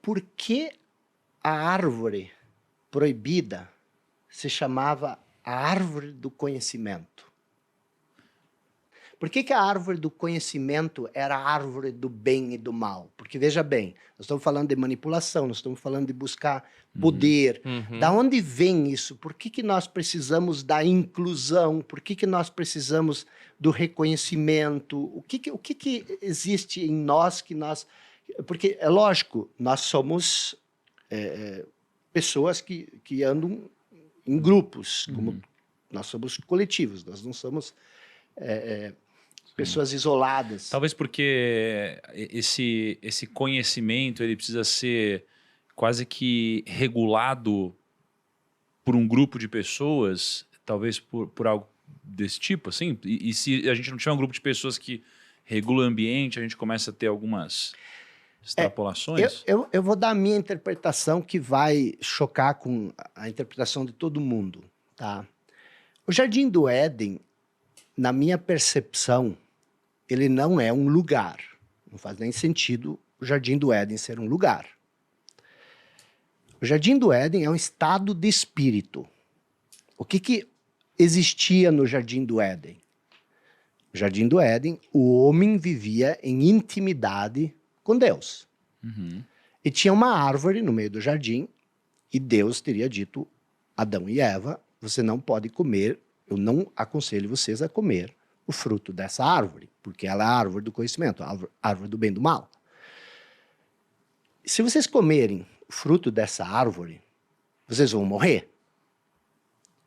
por que a árvore proibida se chamava a árvore do conhecimento? Por que a árvore do conhecimento era a árvore do bem e do mal? Porque, veja bem, nós estamos falando de manipulação, nós estamos falando de buscar poder. Da onde vem isso? Por que nós precisamos da inclusão? Por que nós precisamos do reconhecimento? O que existe em nós que nós... Porque, é lógico, nós somos pessoas que andam em grupos, como nós somos coletivos, nós não somos... pessoas isoladas. Talvez porque esse conhecimento ele precisa ser quase que regulado por um grupo de pessoas, talvez por algo desse tipo, assim. E se a gente não tiver um grupo de pessoas que regula o ambiente, a gente começa a ter algumas extrapolações. Eu vou dar a minha interpretação, que vai chocar com a interpretação de todo mundo, tá? O Jardim do Éden, na minha percepção, ele não é um lugar. Não faz nem sentido o Jardim do Éden ser um lugar. O Jardim do Éden é um estado de espírito. O que existia no Jardim do Éden? No Jardim do Éden, o homem vivia em intimidade com Deus. E tinha uma árvore no meio do jardim, e Deus teria dito a Adão e Eva, você não pode comer, eu não aconselho vocês a comer o fruto dessa árvore, porque ela é a árvore do conhecimento, a árvore do bem e do mal. Se vocês comerem o fruto dessa árvore, vocês vão morrer.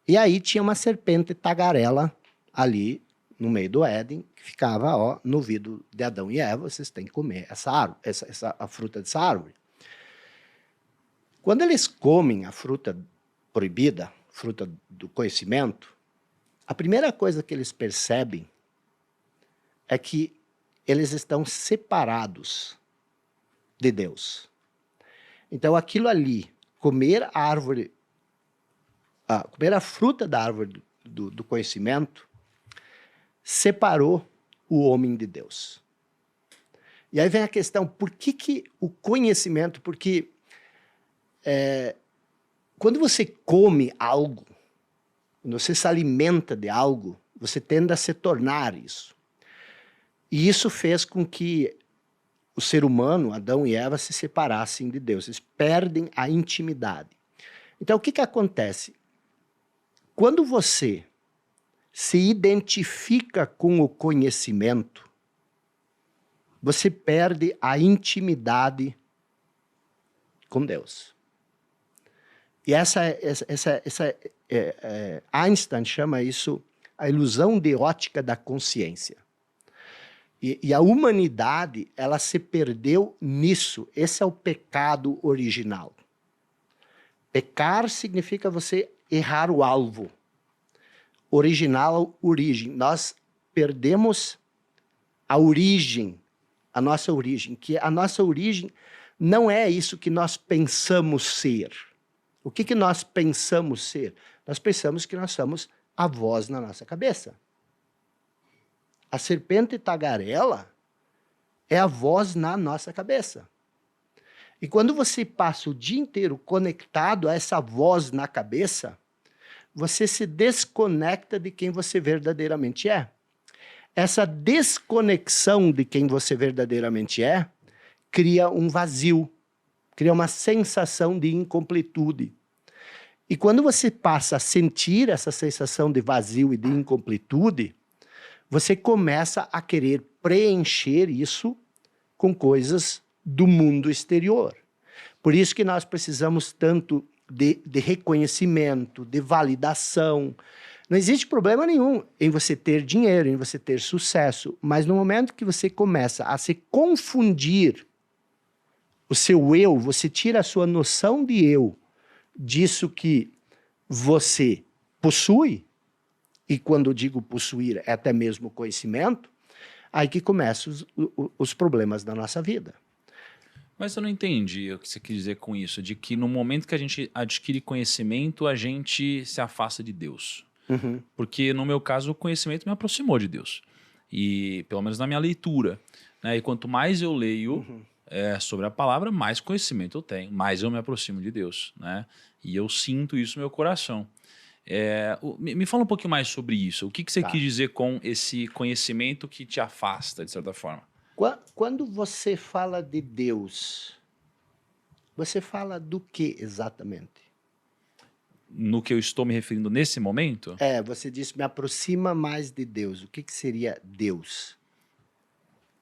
E aí tinha uma serpente tagarela ali no meio do Éden, que ficava no ouvido de Adão e Eva, vocês têm que comer essa árvore, a fruta dessa árvore. Quando eles comem a fruta proibida, fruta do conhecimento, a primeira coisa que eles percebem é que eles estão separados de Deus. Então, aquilo ali, comer a fruta da árvore do conhecimento, separou o homem de Deus. E aí vem a questão, por que o conhecimento? Porque quando você come algo, quando você se alimenta de algo, você tende a se tornar isso. E isso fez com que o ser humano, Adão e Eva, se separassem de Deus. Eles perdem a intimidade. Então, o que acontece? Quando você se identifica com o conhecimento, você perde a intimidade com Deus. E Einstein chama isso a ilusão de ótica da consciência. E a humanidade, ela se perdeu nisso. Esse é o pecado original. Pecar significa você errar o alvo. Original, origem. Nós perdemos a origem, a nossa origem, que a nossa origem não é isso que nós pensamos ser. O que nós pensamos ser? Nós pensamos que nós somos a voz na nossa cabeça. A serpente tagarela é a voz na nossa cabeça. E quando você passa o dia inteiro conectado a essa voz na cabeça, você se desconecta de quem você verdadeiramente é. Essa desconexão de quem você verdadeiramente é cria um vazio, cria uma sensação de incompletude. E quando você passa a sentir essa sensação de vazio e de incompletude, você começa a querer preencher isso com coisas do mundo exterior. Por isso que nós precisamos tanto de reconhecimento, de validação. Não existe problema nenhum em você ter dinheiro, em você ter sucesso, mas no momento que você começa a se confundir o seu eu, você tira a sua noção de eu disso que você possui, e quando eu digo possuir é até mesmo conhecimento, aí que começam os problemas da nossa vida. Mas eu não entendi o que você quis dizer com isso, de que no momento que a gente adquire conhecimento, a gente se afasta de Deus. Porque no meu caso o conhecimento me aproximou de Deus. E pelo menos na minha leitura, né? E quanto mais eu leio, sobre a palavra, mais conhecimento eu tenho, mais eu me aproximo de Deus, né? E eu sinto isso no meu coração. Me fala um pouquinho mais sobre isso. O que você quis dizer com esse conhecimento que te afasta, de certa forma? Quando você fala de Deus, você fala do que exatamente? No que eu estou me referindo nesse momento? Você disse, me aproxima mais de Deus. O que seria Deus?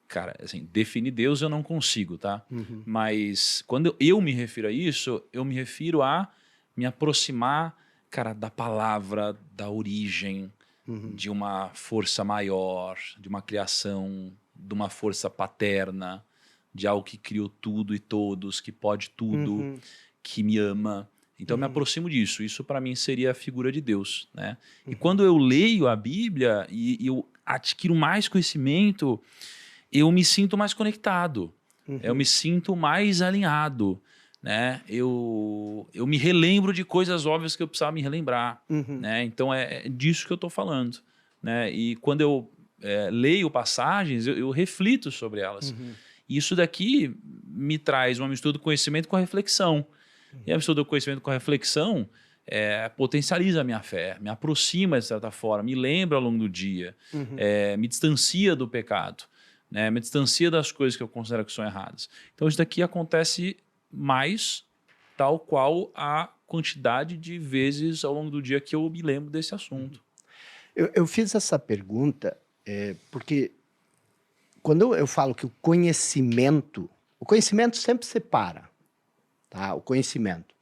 Cara, assim, definir Deus eu não consigo, tá? Uhum. Mas quando eu me refiro a isso, eu me refiro a me aproximar, cara, da palavra, da origem, de uma força maior, de uma criação, de uma força paterna, de algo que criou tudo e todos, que pode tudo, que me ama. Então eu me aproximo disso. Isso para mim seria a figura de Deus, né? E quando eu leio a Bíblia e eu adquiro mais conhecimento, eu me sinto mais conectado, eu me sinto mais alinhado, né? Eu me relembro de coisas óbvias que eu precisava me relembrar, né? Então é disso que eu estou falando, né? E quando eu leio passagens, eu reflito sobre elas. E isso daqui me traz uma mistura do conhecimento com a reflexão. E a mistura do conhecimento com a reflexão potencializa a minha fé, me aproxima de certa forma, me lembra ao longo do dia, me distancia do pecado. Né, me distancia das coisas que eu considero que são erradas. Então isso daqui acontece mais tal qual a quantidade de vezes ao longo do dia que eu me lembro desse assunto. Eu fiz essa pergunta porque quando eu falo que o conhecimento sempre separa, tá? O conhecimento.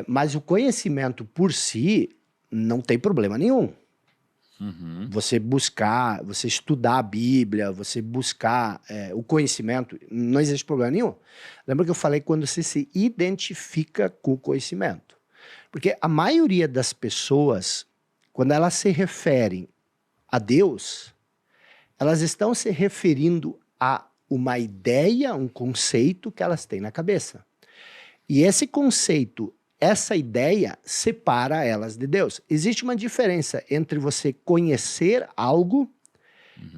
Mas o conhecimento por si não tem problema nenhum. Você buscar, você estudar a Bíblia, você buscar o conhecimento, não existe problema nenhum. Lembra que eu falei quando você se identifica com o conhecimento? Porque a maioria das pessoas, quando elas se referem a Deus, elas estão se referindo a uma ideia, um conceito que elas têm na cabeça. E esse conceito, essa ideia separa elas de Deus. Existe uma diferença entre você conhecer algo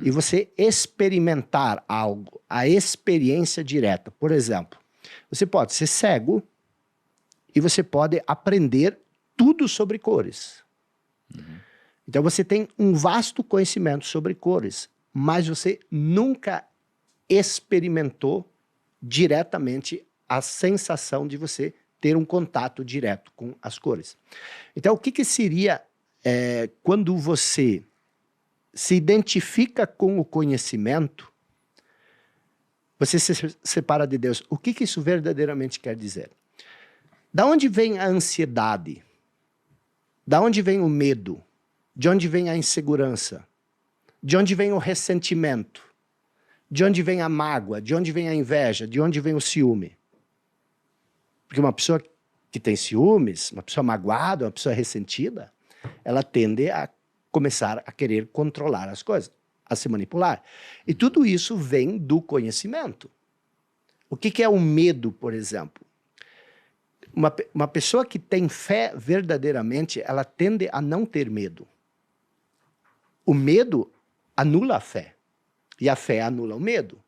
e você experimentar algo, a experiência direta. Por exemplo, você pode ser cego e você pode aprender tudo sobre cores. Então você tem um vasto conhecimento sobre cores, mas você nunca experimentou diretamente a sensação de você ter um contato direto com as cores. Então, o que seria quando você se identifica com o conhecimento, você se separa de Deus? O que isso verdadeiramente quer dizer? Da onde vem a ansiedade? Da onde vem o medo? De onde vem a insegurança? De onde vem o ressentimento? De onde vem a mágoa? De onde vem a inveja? De onde vem o ciúme? Porque uma pessoa que tem ciúmes, uma pessoa magoada, uma pessoa ressentida, ela tende a começar a querer controlar as coisas, a se manipular. E tudo isso vem do conhecimento. O que é o medo, por exemplo? Uma pessoa que tem fé verdadeiramente, ela tende a não ter medo. O medo anula a fé. E a fé anula o medo.